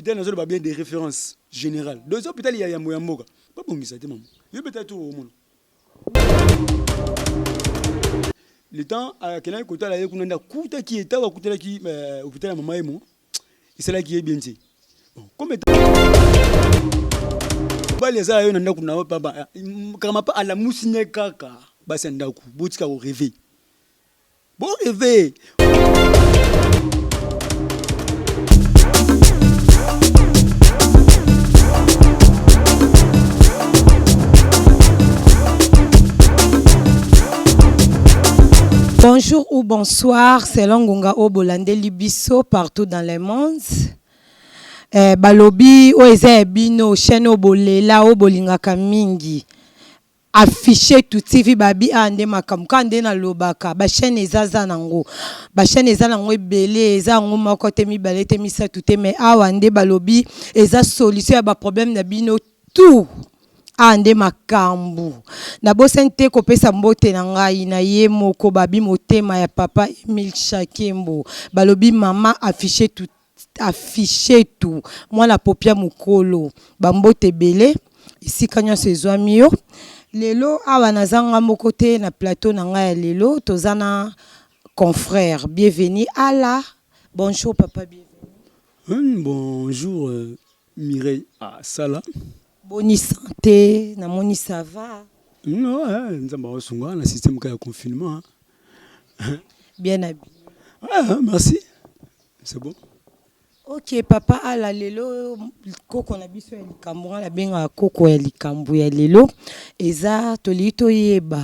hôpital nous avons bien des références générales. Dans l'hôpital il y a Moyamoga. Pas bon ça maman. Il peut-être au monde. Le temps à quelqu'un côté là qu'on a coûté qui était à côté là qui hôpital maman et moi. Et c'est là qui est bien dit. Bon, comme ba les ayo na ndaku na papa kama pa ala musine kaka basi ndaku botika au rêver. Bon rêver. Bonjour ou bonsoir, c'est Longonga Obolande Libiso partout dans le monde. Balobi oeze bino chaîne obolela obolingaka mingi. Affiché tout TV babi ande makamkande na lobaka ba chaîne ezaza nango. Ba chaîne ezanango ebele eza ngo makote mibale te misatu te mais awande balobi eza solution ya ba problème na bino tout. Ande makambu na bosente kopesa mbote na ngai na ye moko babi motema ya papa Emile Chakembo balobi mama affiché tout moi la popia mukolo bambote belé ici kanya sezwami yo lelo awa nazanga moko te na plateau na ngai lelo tozana confrère bienvenue à la bonjour papa bienvenue. Bonjour Mireille Sala. Bonne santé, na moni ça va? Non, nous avons un système de confinement. Bien habillé. Ah, merci. C'est bon. Ok, papa, à la lelo, koko na biso ya likambo, la benga koko ya likambo ya lelo, eza tolito yeba.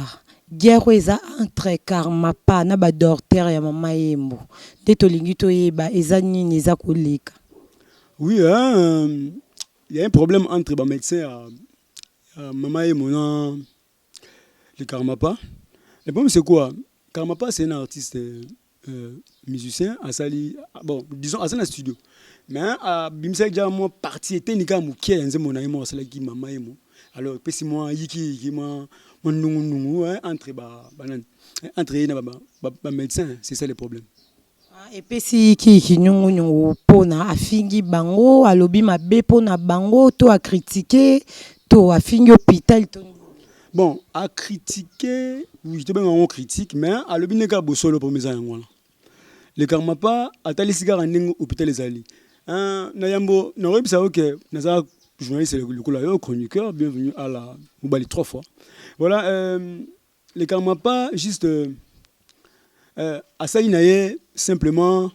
Guerre eza entre Karmapa na ba docteur ya mama yembo. De tolingito yeba, eza nini eza koleka. Oui, il y a un problème entre les médecins Mama et mon le Karmapa. Le problème c'est quoi? Karmapa c'est un artiste musicien à Sali, bon disons à un studio. Mais à Bimsa déjà moi parti était nika mukia enze mon ami moi c'est qui Mama et moi. Alors pesi moi yiki moi mon nungu entre banan entre na médecin, c'est ça le problème. Et puis si qui nyungu pona afingi bango alobi mabe pona bango to a critiquer to afingi hôpital to. Bon à critiquer oui je bien on critique mais alobi neka bosolo pour mes amis le Karmapa atali sigara ndingo hôpital ezali na yambo na webisa OK naza journaliste le kola yo chroniqueur bienvenue à la Mobali 3 fois voilà le Karmapa juste Asali naye simplement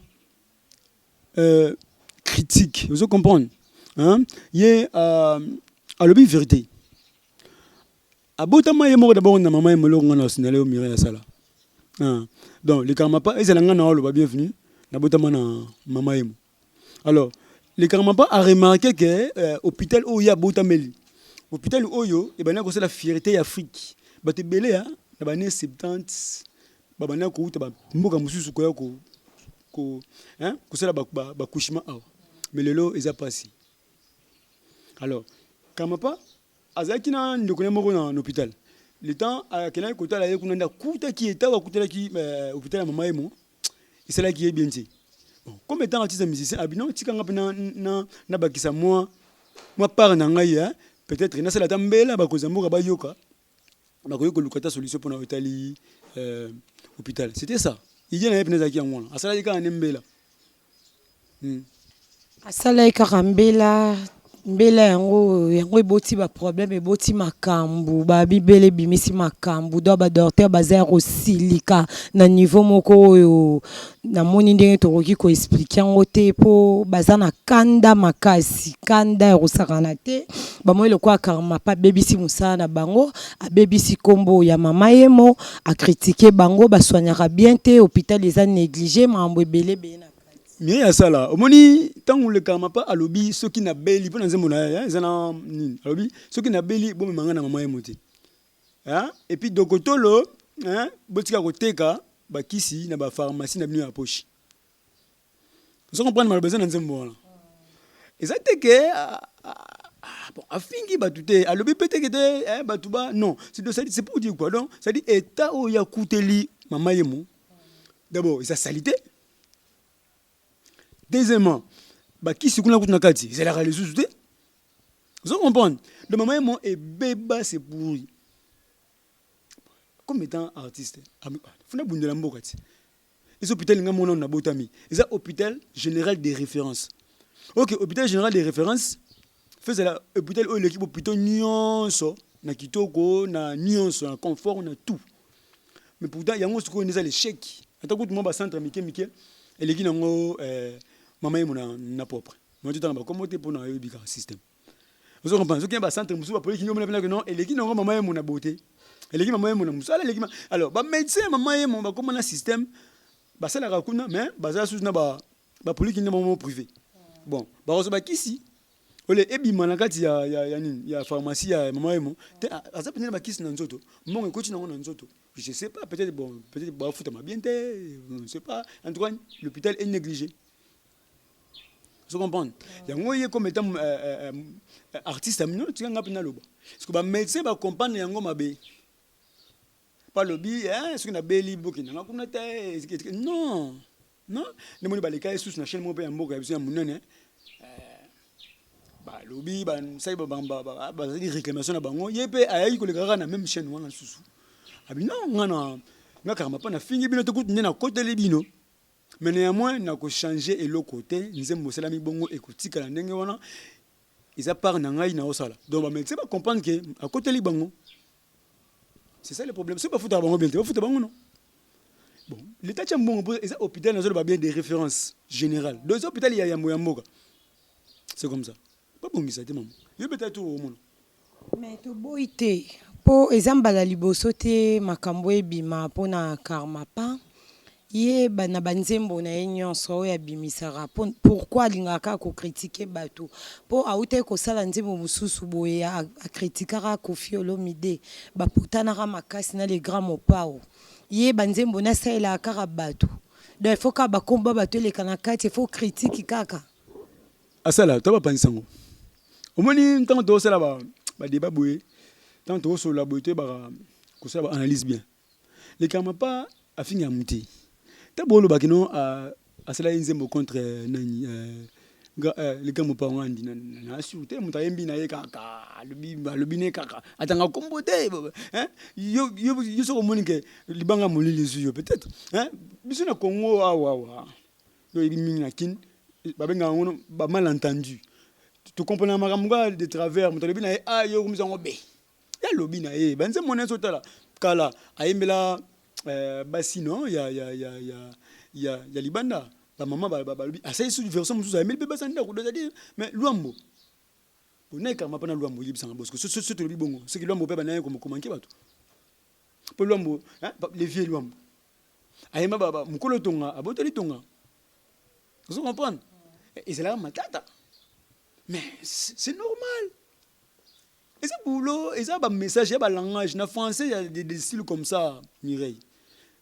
critique. Vous comprenez? Hein? Il y a lobby vérité. Abotama yemo d'abord na maman yemo longa na sinale au Mireille Sala. Donc les Karmapa ils ont na olo bienvenue na botama na maman yemo. Alors les Karmapa a remarqué que hôpital où il y a botameli. Hôpital où yo et ben c'est la fierté Afrique. Baté belé hein, na bané 70 babana ko uta ba mboka mususu ko yako ko hein ko sala ba kushima awa mais lelo eza passé alors Karmapa azaki na ndeko na moko na hôpital le temps à quelqu'un ko tala ye kunanda kuta ki eta ko kutela ki hôpital mama yemo et c'est là qui est bien dit bon comme étant artiste musicien abino tikanga pena na bakisa moi part na ngai hein peut-être na sala tambela ba ko zamboka ba yoka ba ko yoko lukata solution pour na hôpital hôpital. C'était ça. Il y a un peu qui en moi. À ça il y a un mbela. À ça là il y a un mbela. Mbela yango boti ba problème e boti makambu ba bibele bimisi makambu do ba docteur ba zero silika na niveau moko yo na moni ndenge tokoki ko expliquer ngo te po bazana kanda makasi kanda erosakana te ba mo le kwa Karmapa bebisi musana bango a bebisi kombo ya mama yemo a critiquer bango ba soignera bien te hôpital les a négligé mambo ebele bena. Mais à ça là, au moni tant le Karmapa à lobby ceux qui n'a beli pour nous mona zana lobby ceux qui n'a beli bon manga na mama yemote. Hein et puis dokotolo hein botika koteka ba kisi na ba pharmacie na bino ya poche. Vous comprenez mal besoin nzembo là. Exact que bon afingi batute à lobby peut-être que batuba non, c'est pour dire quoi donc ça dit état où ya couteli mama yemo. D'abord, ça salité. Deuxièmement, bakisi kuna kutu na kati ezalaka lisusu te vous comprenez le maman emo ebeba c'est pourri comme étant artiste funa bundela mboka ti les hôpital nga mona na botami les hôpital général de référence ok hôpital général de référence fait la hôpital où l'équipe hôpital nyonso na kitoko na nyonso na confort na tout mais pourtant yango ce qu'on est l'échec attends tout monde centre mike et l'équipe nango maman emo na propre moi tu t'en comment te pour na bika système vous comprenez ce qui est ba centre musu ba police qui ngomela que non et l'équipe nango maman emo na beauté et l'équipe maman emo na musala l'équipe alors ba médecin maman emo ba comment na système ba ça la rakuna mais ba ça sous na ba police qui n'est privé bon ba reso ba kisi ole ebima na kati ya pharmacie ya maman emo asa peut-être ba kisi na nzoto mbongo ekoti nango na nzoto je sais pas peut-être ba futa mabiente je ne sais pas en tout cas l'hôpital est négligé vous comprenez yango ye comme étant artiste amino tu nga pina loba parce que ba médecin ba comprendre yango mabe pas lobby ce que na beli boki na kuna te non non ne moni ba les cas sous na chaîne mo pe mboka ya biso munene ba lobby ba sai ba di réclamation na bango yepe ayi ko le kaka na même chaîne wana susu abi non ngana nga karama pa na fingi bino to kutu na côté le bino mais néanmoins na ko changer et le côté nzembo sala mi bongo ekotika na ndenge wana ils a part na ngai na osala donc ba médecin ba comprendre que à côté li bango c'est ça le problème c'est pas foutre bango bien te foutre bango non bon l'état tient bon pour les hôpitaux na zo ba bien des références générales deux hôpitaux il y a mboka c'est comme ça pas bon ça te maman yo peut-être au monde mais to boité po ezamba la liboso te makambo ebima pona karma pa ye bana banzembo na nyonso ya bimisara pourquoi lingaka ko critiquer bato po auté ko sala nzembo mususu boye a critiquera Koffi Olomide ba putana ra makasi na les grands mopao ye banzembo na sala kara bato donc il faut ka ba komba bato le kanakati il faut critique kaka asala to ba pansango omoni ntango to sala ba débat boye tant to so la beauté ba ko sala analyse bien les karma pas afinga muti tabolo bakino a cela nzembo contre nani les gars mo pa ngandi na sûreté muta yembi na ye kaka lobi ne kaka atanga kombote hein yo so komonike libanga molili zuyo peut-être hein biso na Congo wa yo ibimi na kin ba benga ngono ba malentendu tu comprends makamga de travers muta lobi na ye yo kumizango be ya lobi na ye banze mona so tala kala ayembela basi non ya libanda ba maman ba asa sous version mususu mais beba sanda ko dire mais luambo on est quand même pas na luambo libisanga parce que ce to libongo ce qui luambo pe bana ko manquer bato po luambo hein les vieux luambo ayema baba mukolo tonga abotoli tonga vous comprenez et c'est là matata mais c'est normal. Et ça boulot, et ça message, et ça langage, na français il y a des styles comme ça, Mireille.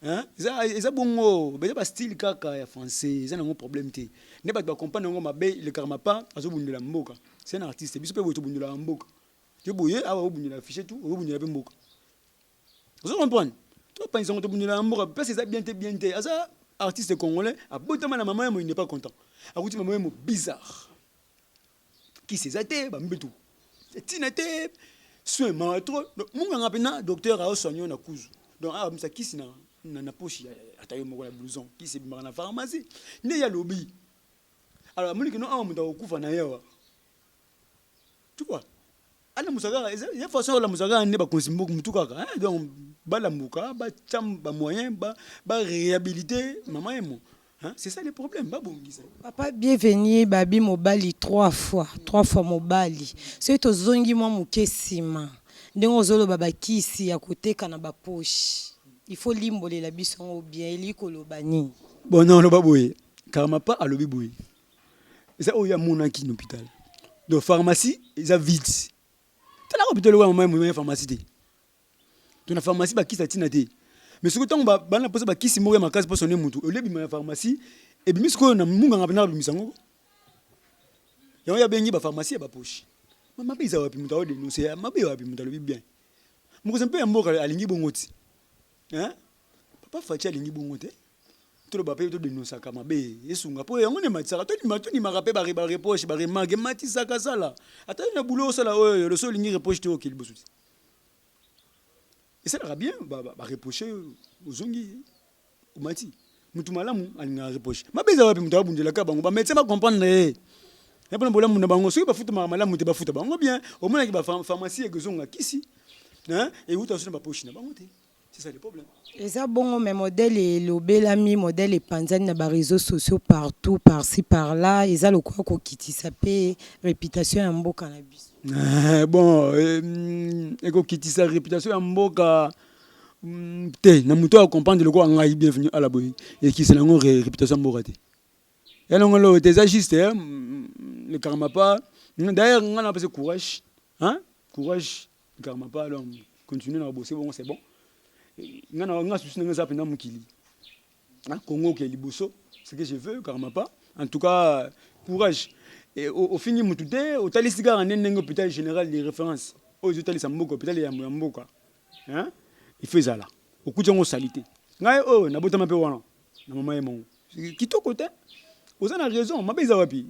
Hein? Et ça bongo, mais pas style kaka ya français, ça n'a pas problème té. Ne pas comprendre ngo mabe le karma pas, azo bundela mboka. C'est un artiste, biso pe boto bundela mboka. Tu boye awa bundela afficher tout, bundela pe mboka. Vous comprenez? Tu pas ils ont bundela mboka, parce que ça bien té. Ça artiste congolais, a botama na maman il n'est pas content. A kuti maman bizarre. Qui c'est ça té, ba mbetou. Tinete soin trop munga ngapena docteur a soigné na kuzu donc ça qui c'est na poche atayo moko la blouson qui c'est na pharmacie ne ya lobby alors moni que non amuta okufa na yewa tu vois ala musaka ya façon la musaka ne ba konsimbo mutukaka hein donc bala muka ba cham ba moyen ba réhabiliter maman emo. Hein? C'est ça le problème. Papa, bienvenue, Babi Mobali 3 fois Mobali. C'est to zongi moi mukesima. Ndengo zolo baba kisi ya koteka na ba poche. Il faut limboler la bison bien eliko lobani. Bon non, lo baboye. Karma pas à lobi boye. Ça o ya monaki l'hôpital. Donc pharmacie, ils a vite. Tu la hôpital wa maman pharmacie té. Tu na pharmacie ba kisa tina té. Mais ce que tant ba na posa ba kisi moko makasi pour sonner mutu ole bima pharmacie et bimi ce que na munga ngapena lumisango ya bengi ba pharmacie ba poche mama biza wapi muta o dénoncer mabe wapi muta lobi bien muko sempe ya mboka alingi bongoti hein papa fachi alingi bongote tout le bapé tout dénoncer kama bé esunga po yango ne matisaka to ni marape ba reproche ba remarque matisaka sala ata na boulot sala le sol ni reproche to ki libosuti et ça ira bien ba reprocher uzongi umati mutu malamu alinga reproche mabeza wapi mutu abundela ka bango ba médecin ba comprendre et pour problème na bango soki ba futa malamu te ba futa bango bien au moins ki ba pharmacie ezonga kisi hein et où t'as ba poche na bango te. C'est ça le problème. Et ça, bon, mes modèles et l'obélami, modèle et panzani, na réseaux sociaux partout, par-ci, par-là. Et ça, le quoi qu'on quitte, ça paye réputation un beau cannabis. Bon, et qu'on quitte sa réputation un beau cas. Na muto a comprendre le quoi, on a bienvenue à la boue. Et qui c'est la réputation morate. Et non, on des agistes, le karma pas. D'ailleurs, on a passé courage. Hein? Courage, le karma pas. Alors, continuez à bosser, bon, c'est bon. Nga souci nga zapena mukili Congo ke liboso ce que je veux karma pas en tout cas courage et au fini mutude au tali cigare nenge hôpital général de référence aux hôpitaux samboka hôpital ya mboka hein il fait ça là au coup de salité ngai na botama pe wana na mama yemo kitoko te aux a raison mabeza wapi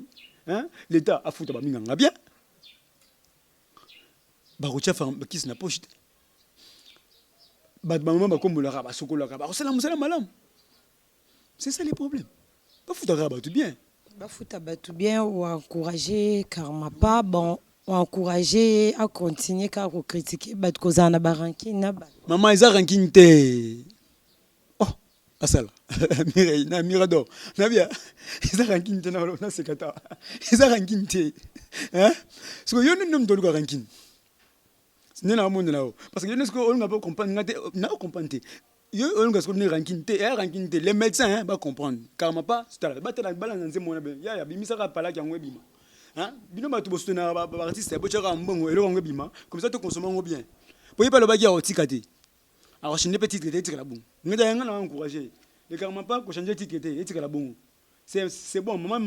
hein l'état a foutu ba minga bien ba rocha fa kis na poche c'est ça les problèmes. Pas foutre bien. Pas foutre bien ou encourager karma pas bon ou encourager à continuer car critiquer bat cause na barankina ba. Maman ils a ranking te. Oh, asala. Mireille na mirador. Na bien. Ils a ranking te na sekata. Ils a ranking te. Hein? Parce que yo ne me ranking. Parce que on n'a pas compris, n'a pas compris. On a ranking les médecins va comprendre. Car ma pas, c'est la bataille de balance dans mon abbé. Ya bimisa ka pala kyango bima. Hein? Bino ba tubosto na ba artiste bo chaka mbongo elo ngo bima. Comme ça tu consommes bien. Pour y pas le bagage au tikate. Alors je n'ai pas titre de la bon. Ngada nga na encourager. Le car ma pas ko changer titre de la bon. C'est bon maman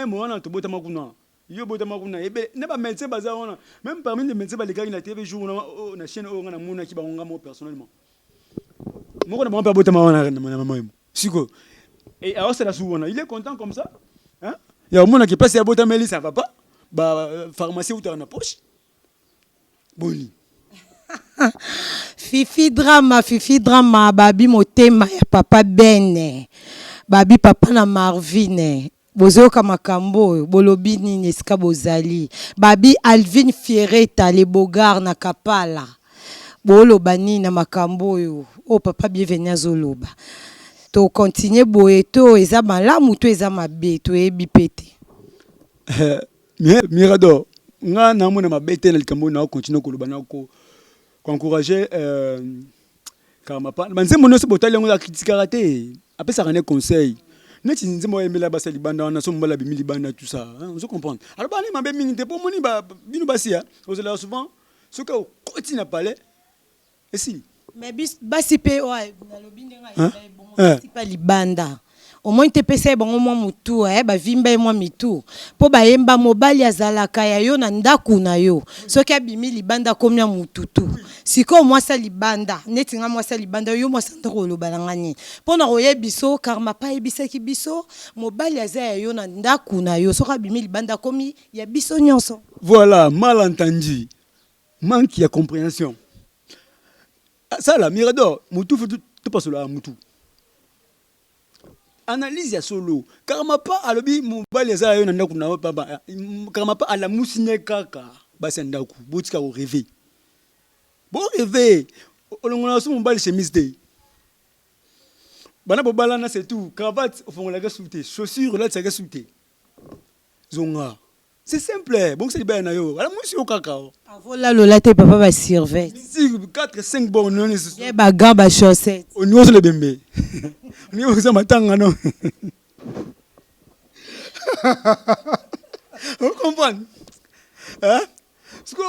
mo na to bota makuna. Yo bota makuna ebe ne ba médecin baza wana même parmi les médecins ba les gars na TV jour na chaîne na mona ki ba nga mo personnellement moko na ba bota makuna na maman siko et alors c'est la souvent il est content comme ça hein il y a mona qui passe ya bota meli ça va pas ba pharmacie ou na poche boni fifi drama babi motema ya papa bene babi papa na Marvine bozoka makambo bolobi nini esika bozali babi Alvin Fiereta le bogar na Kapala boloba nini na makambo yo o papa bienvenue azoloba to continuer boeto eza malamu to eza mabe to ebi pete mirador nga na mona mabete na likambo na continuer koloba na ko encourager karma pa banze mono se botali ngo la critique raté après ça rendre conseil. Nous sommes en train de libanda, nous sommes en train libanda tout ça. Vous comprenez? Alors, bah, les mabé pour moi, binu basia. Vous allez souvent, ce que continue à parler. Et si? Mais basi pe ouais, na lobi ndenga bon, pas libanda. Au moins te pese bango mo mutu ba vimba mo mitu. Po ba yemba mobali azalaka ya yo na ndaku na yo. Soki abimi libanda komya mututu. Siko moi sa libanda, netinga moi sa libanda yo moi sa ndolo balangani. Po na roye biso karma pa ebisa ki biso, mobali azaya yo na ndaku na yo. Soki abimi libanda komi ya biso nyonso. Voilà, malentendu. Manque de compréhension. Ça là, mirador, mutu faut tout passer là mutu. Analyse ya solo karma pa alobi mobali za yo na ndaku na papa karma pa ala musine kaka basi ndaku botika o rêver bon rêver olongona so mobali chemise de bana bobala na c'est tout cravate au fond la gasouté chaussures là ça gasouté zonga c'est simple bon c'est bien na yo ala musi o kaka avola lola te papa ba surveille 4 5 bon non c'est ba gants ba chaussettes on y ose le bembe on y ose matanga non vous comprenez hein parce que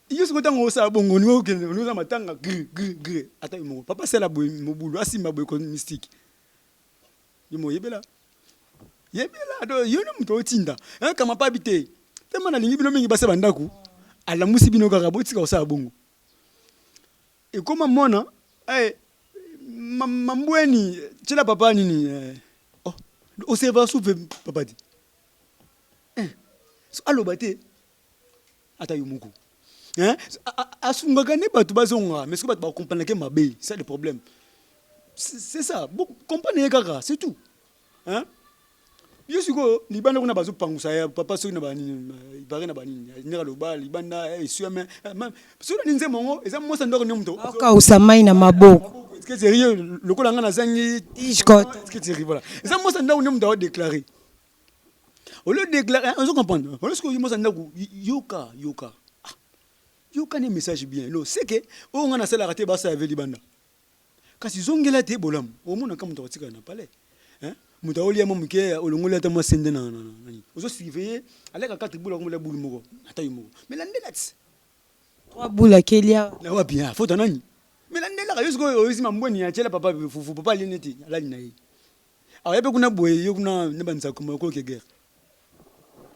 il y a ce que on ça bon on y ose matanga gr attends mon papa c'est la mobulu asimba boy mystique yimo yebela do yo no mto tinda hein kama pa bité tellement na lingi bino mingi base bandaku ala musi bino kaka botika osala bongo et comment mona mambweni tshela papa nini oh oseva soupe papa ti so aloba te ata yo moko asungaka ne bato bazonga mais ce que bato ba comprendre que mabe c'est le problème c'est ça vous comprenez kaka c'est tout hein yo siko libanda kuna bazo pangusa ya papa soki na bani ibare na bani nyaka loba libanda esuame so na ninze mongo eza mosa ndoko ne mto oka usamai na maboko est-ce que sérieux lokola nga na zangi tishkot est-ce que sérieux voilà eza mosa ndoko ne mto déclarer au lieu de déclarer on se comprendre on se mosa ndoko yoka yoka ne message bien lo c'est que o nga na sala raté ba sa avec libanda kasi zongela te bolam o mona kama mto tika na pale hein mutaolia mo muke olongola ta masende na nani ozo surveiller aleka 4 boules comme la boule moko ata yimo mais la ndelats 3 boules kelia na wa bien faut tanani mais la ndela ka yusko oyisi mambweni ya chela papa fufu papa lineti ala ni nayi awa yabe kuna boye yo kuna ne banza kuma ko ke guerre.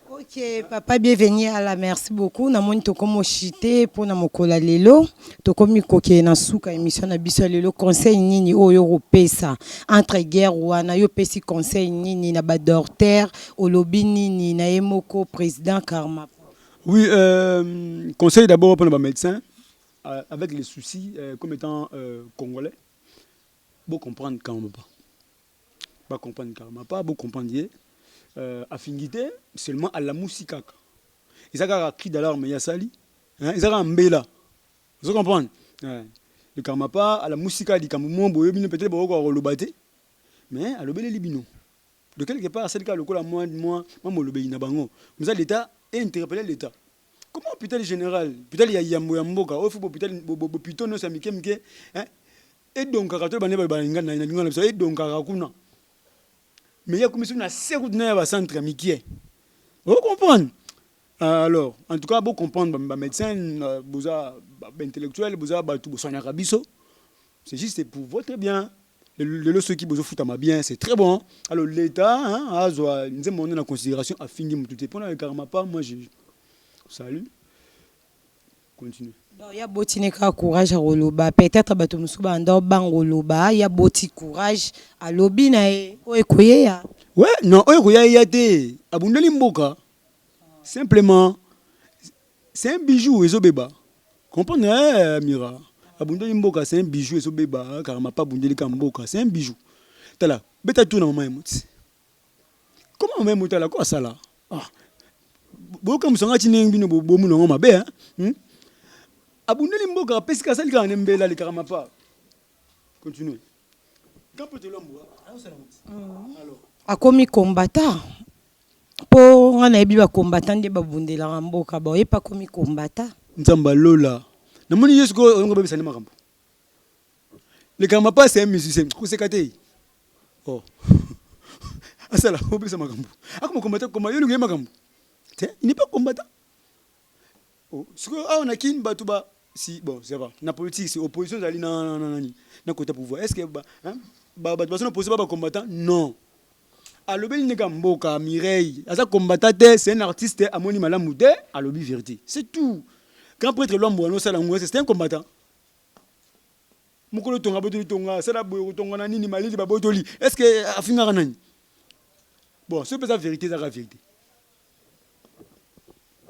Ok, papa, bienvenue à la merci beaucoup. Na moni tokomo chité pour na mokola lelo. Tokomi koke na suka émission na biso lelo conseil nini oyo ropesa entre guerre wana yo pesi conseil nini na ba docteur olobi nini na emoko président Karma. Oui, conseil d'abord pour les médecins avec les soucis comme étant congolais. Bon comprendre Karma pas. Pas comprendre Karma pas, bon comprendre affinité seulement à la musique. Ils ont cri d'alarme, il y a sali. Ils ont mbela. Vous comprenez? Le karma pas à la musique dit comme moi boyobino peut-être beaucoup lobate. Mais à lobele libino. De quelque part c'est le cas le cola moi lobeli na bango. Nous a l'état et interpeller l'état. Comment hôpital général, hôpital ya yambo yamboka, au faut hôpital plutôt no samike mike et donc karato bané balinga na ngana et donc karakuna. Mais il y a comme si on a serré dans centre mikié. Vous comprenez? Alors, en tout cas, vous comprendre, les médecins, les intellectuels, les soignants, c'est juste pour votre bien. Le ceux qui vous foutent à ma bien, c'est très bon. Alors, l'État, nous avons en considération à finir tout et pour le karma pas, moi je salue. Continue. Il y a beaucoup de courage à Roloba. Peut-être que tu me bandor Bangoloba. Il y a beaucoup de courage à Lobina. Ouais, non, y a des abundeli mboka. Simplement, c'est un bijou et zobeba. Comprenez, Mira? Abundeli mboka, c'est un bijou et zobeba. Car ma pas abundeli mboka, c'est un bijou. Tala, beta tout na maman emoti. Comment maman emoti la quoi ça là? Ah, boka musanga chineng bino bomu na ngoma be hein? Abundeli mboka pesika sali ka nembela le karama pas. Continue. Quand peut-tu l'ombo? Alors. Akomi combattant. Po ngana ebi ba combattant de babundela mboka ba yepa komi combattant. Nzamba lola. Na moni yesko ongo bebe sani makambo. Le karama pas c'est un musicien. Ko sekate. Oh. Asala obi sa makambo. Akoma combattant comme yo ngema makambo. Il n'est pas combattant. Oh, ce que on a kin batuba si bon, c'est vrai. Na politique, c'est opposition d'ali na côté pouvoir. Est-ce que batu na posé pas combattant? Non. Alobi nega mboka Mireille, asa combattant c'est un artiste amoni malamu de alobi vérité. C'est tout. Quand prêtre l'homme no sala ngwe c'est un combattant. Mukolo tonga botoli tonga, sala boyo tonga na nini malili babotoli. Est-ce que afinga nani? Bon, c'est pas la vérité, c'est la vérité.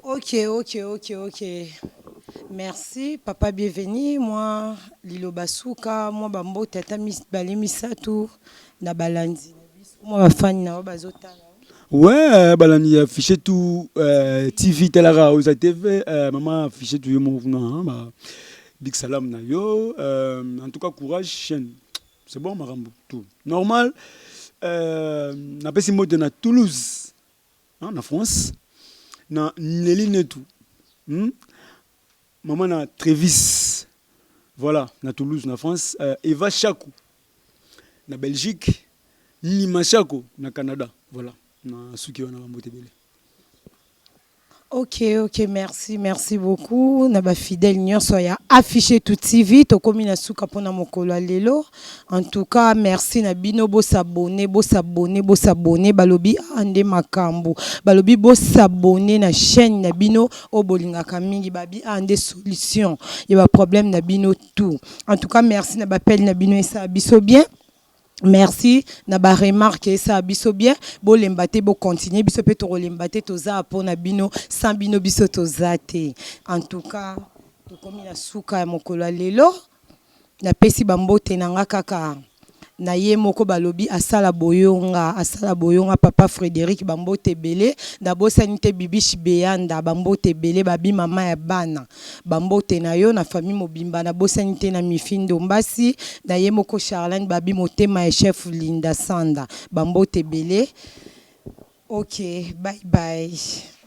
Ok. Merci, papa, bienvenue. Moi, Lilo Basuka, moi, Bambo, Tata Balemisatu, na Balandi. Moi, ma fan, na Bazota. Ouais, Balandi a affiché tout, TV, Telara, aux TV, maman a affiché tout le mouvement, Big Salam na yo, en tout cas, courage, chaîne. C'est bon, Marambo, tout. Normal, na pesi mode na Toulouse, en France. Na Nelly Netou. Maman na Trévis. Voilà, na Toulouse, na France. Eva Chakou. Na Belgique. Nima Chakou, na Canada. Voilà. Na Suki wana Bambotebele. Ok, merci beaucoup. Naba fidèle nyonso ya affiché tout TV to komi na suka pona mokolo ya lelo. En tout cas, merci na bino bo s'abonner balobi ande makambo. Balobi bo s'abonner na chaîne na bino o bolingaka mingi babi ande solution. Il y a problème na bino tout. En tout cas, merci na bapel na bino esa biso bien. Merci na ba remarque ça biso bien bo lembate bo continuer biso pe to lembate to za pour na bino sans bino biso to zate. En tout cas to komi na suka ya mokolo lelo na pesi bambote nanga kaka na ye moko balobi asala boyonga papa Frédéric bambote belé na bosanité bibishi beyanda bambote belé babi mama ya bana bambote na yo na famille mobimba na bosanité na mifindo mbasi na ye moko Charlène babi motema ya chef Linda Sanda bambote belé. Ok, bye bye.